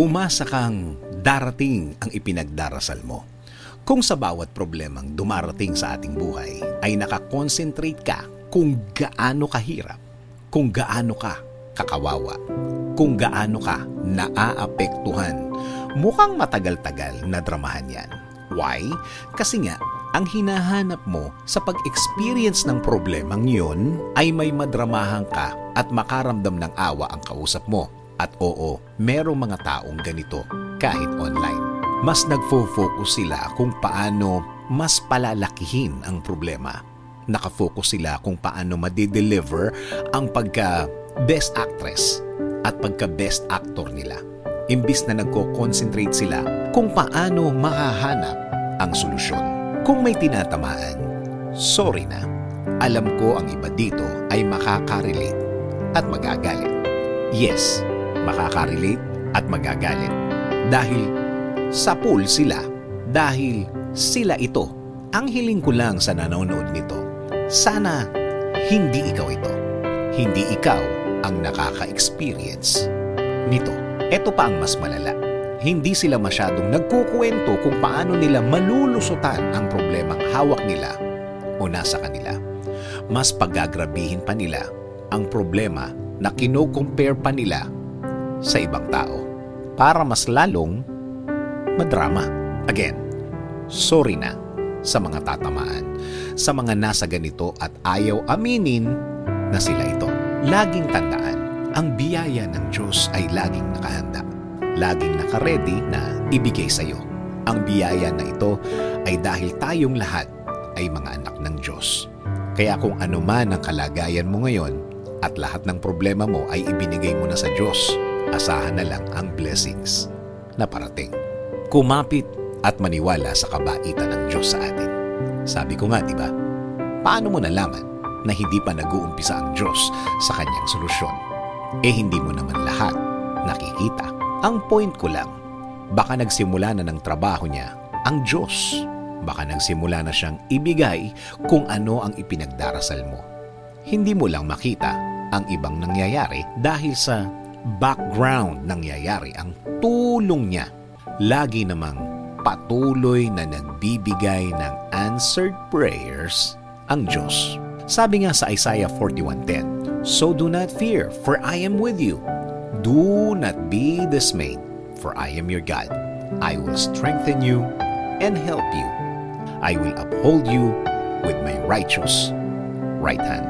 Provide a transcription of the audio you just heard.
Umasa kang darating ang ipinagdarasal mo. Kung sa bawat problemang dumarating sa ating buhay ay nakakonsentrate ka kung gaano kahirap, kung gaano ka kakawawa, kung gaano ka naaapektuhan, mukhang matagal-tagal na dramahan yan. Why? Kasi nga, ang hinahanap mo sa pag-experience ng problemang yun ay may madramahan ka at makaramdam ng awa ang kausap mo. At oo, merong mga taong ganito kahit online. Mas nagfo-focus sila kung paano mas palalakihin ang problema. Nakafocus sila kung paano madideliver ang pagka-best actress at pagka-best actor nila. Imbis na nagko-concentrate sila kung paano makahanap ang solusyon. Kung may tinatamaan, sorry na. Alam ko ang iba dito ay makaka-relate at magagalit. Yes, makaka-relate at magagalit. Dahil sa pool sila, dahil sila ito. Ang hiling ko lang sa nanonood nito, sana hindi ikaw ito. Hindi ikaw ang nakaka-experience nito. Ito pa ang mas malala. Hindi sila masyadong nagkukwento kung paano nila malulusutan ang problemang hawak nila o nasa kanila. Mas paggagrabihin pa nila ang problema na kino-compare pa nila sa ibang tao para mas lalong madrama. Again, sorry na sa mga tatamaan, sa mga nasa ganito at ayaw aminin na sila ito. Laging tandaan, ang biyaya ng Diyos ay laging nakahanda. Laging naka-ready na ibigay sa iyo. Ang biyaya na ito ay dahil tayong lahat ay mga anak ng Diyos. Kaya kung ano man ang kalagayan mo ngayon at lahat ng problema mo ay ibinigay mo na sa Diyos, asahan na lang ang blessings na parating. Kumapit at maniwala sa kabaitan ng Diyos sa atin. Sabi ko nga, di ba? Paano mo nalaman na hindi pa nag-uumpisa ang Diyos sa kanyang solusyon? Hindi mo naman lahat nakikita. Ang point ko lang, baka nagsimula na ng trabaho niya ang Diyos. Baka nagsimula na siyang ibigay kung ano ang ipinagdarasal mo. Hindi mo lang makita ang ibang nangyayari dahil sa background nangyayari ang tulong niya. Lagi namang patuloy na nagbibigay ng answered prayers ang Diyos. Sabi nga sa Isaiah 41:10, "So do not fear, for I am with you. Do not be dismayed, for I am your God. I will strengthen you and help you. I will uphold you with my righteous right hand."